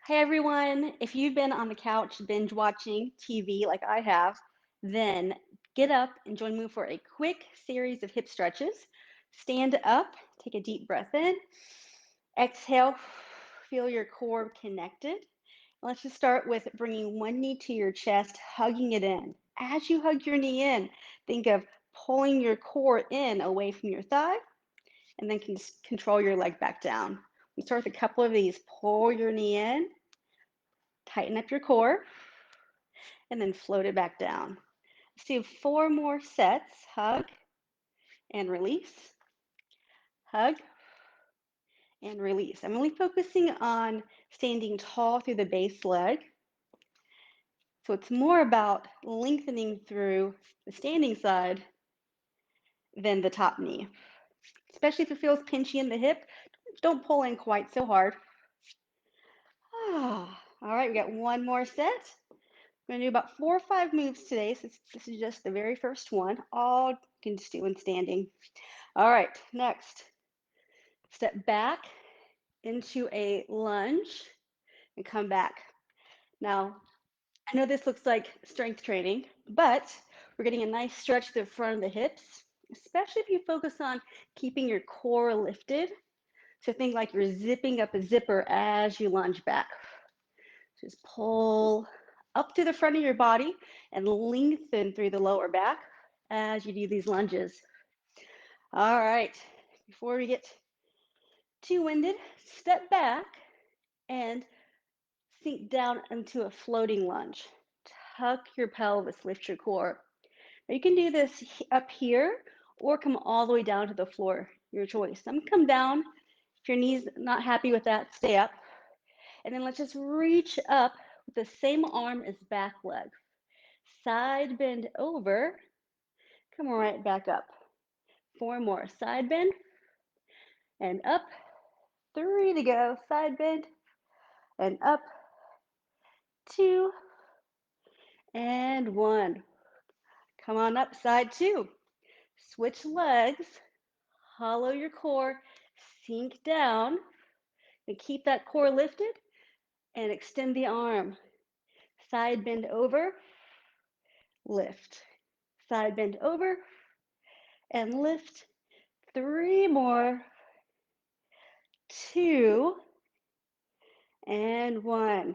Hey everyone, if you've been on the couch binge watching TV like I have, then get up and join me for a quick series of hip stretches. Stand up, take a deep breath in, exhale, feel your core connected. Let's just start with bringing one knee to your chest, hugging it in. As you hug your knee in, think of pulling your core in away from your thigh and then control your leg back down. We start with a couple of these. Pull your knee in, tighten up your core, and then float it back down. Let's do 4 more sets. Hug and release, hug and release. I'm really focusing on standing tall through the base leg. So it's more about lengthening through the standing side than the top knee. Especially if it feels pinchy in the hip, don't pull in quite so hard. All right, we got 1 more set. We're gonna do about 4 or 5 moves today, so this is just the very first one. All you can just do in standing. All right, next, step back into a lunge and come back. Now, I know this looks like strength training, but we're getting a nice stretch to the front of the hips, especially if you focus on keeping your core lifted. So think like you're zipping up a zipper as you lunge back. Just pull up to the front of your body and lengthen through the lower back as you do these lunges. All right, before we get too winded, step back and sink down into a floating lunge. Tuck your pelvis, lift your core. Now you can do this up here or come all the way down to the floor, your choice. Some come down. If your knee's not happy with that, stay up. And then let's just reach up with the same arm as back leg. Side bend over, come right back up. 4 more, side bend and up. 3 to go, side bend and up. 2 and 1. Come on up, side 2. Switch legs, hollow your core, sink down, and keep that core lifted and extend the arm. Side bend over, lift. Side bend over and lift. 3 more, 2 and 1.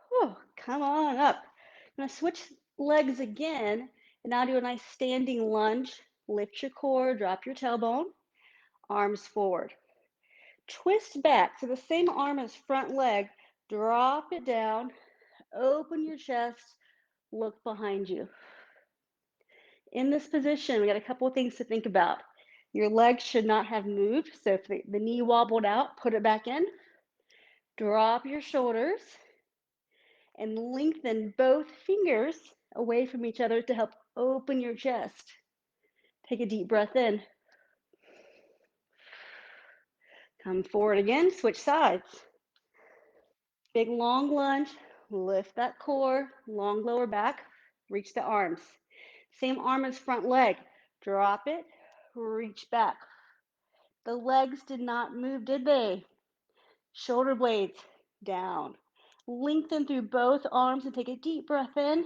Whew, come on up. I'm going to switch legs again and now do a nice standing lunge. Lift your core, drop your tailbone, arms forward. Twist back, so the same arm as front leg, drop it down, open your chest, look behind you. In this position, we got a couple of things to think about. Your legs should not have moved, so if the knee wobbled out, put it back in. Drop your shoulders and lengthen both fingers away from each other to help open your chest. Take a deep breath in. Come forward again, switch sides. Big long lunge, lift that core, long lower back, reach the arms. Same arm as front leg, drop it, reach back. The legs did not move, did they? Shoulder blades down. Lengthen through both arms and take a deep breath in.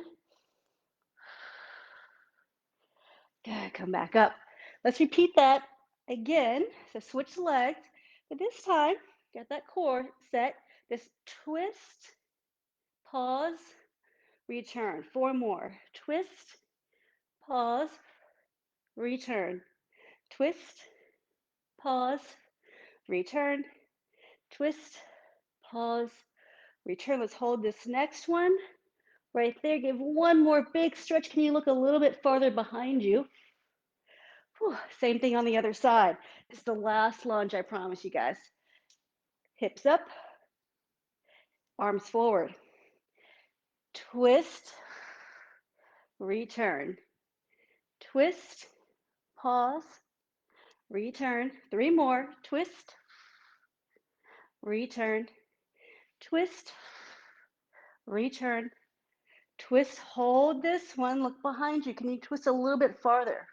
Good, come back up. Let's repeat that again. So switch legs, but this time, get that core set. Just twist, pause, return. 4 more. Twist, pause, return. Twist, pause, return. Twist, pause, return. Let's hold this next one right there. Give 1 more big stretch. Can you look a little bit farther behind you? Whew, same thing on the other side. This is the last lunge, I promise you guys. Hips up, arms forward. Twist, return. Twist, pause, return. 3 more. Twist, return. Twist, return. Twist, hold this one. Look behind you. Can you twist a little bit farther?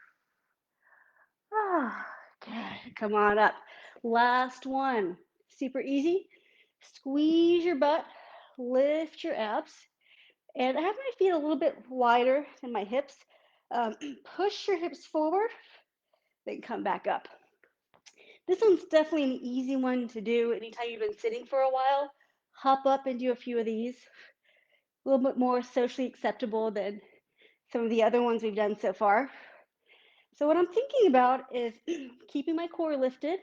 Okay, come on up. Last one. Super easy. Squeeze your butt, lift your abs. And I have my feet a little bit wider than my hips. Um, Push your hips forward, then come back up. This one's definitely an easy one to do anytime you've been sitting for a while. Hop up and do a few of these. A little bit more socially acceptable than some of the other ones we've done so far. So what I'm thinking about is keeping my core lifted.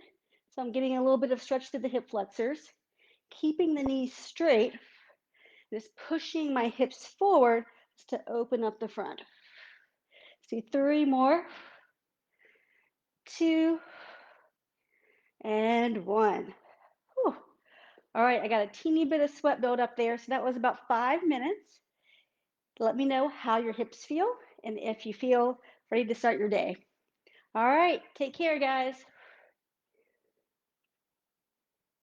So I'm getting a little bit of stretch to the hip flexors, keeping the knees straight, just pushing my hips forward to open up the front. See, 3 more, 2, and 1. Whew. All right, I got a teeny bit of sweat build up there. So that was about 5 minutes. Let me know how your hips feel and if you feel ready to start your day. All right, take care, guys.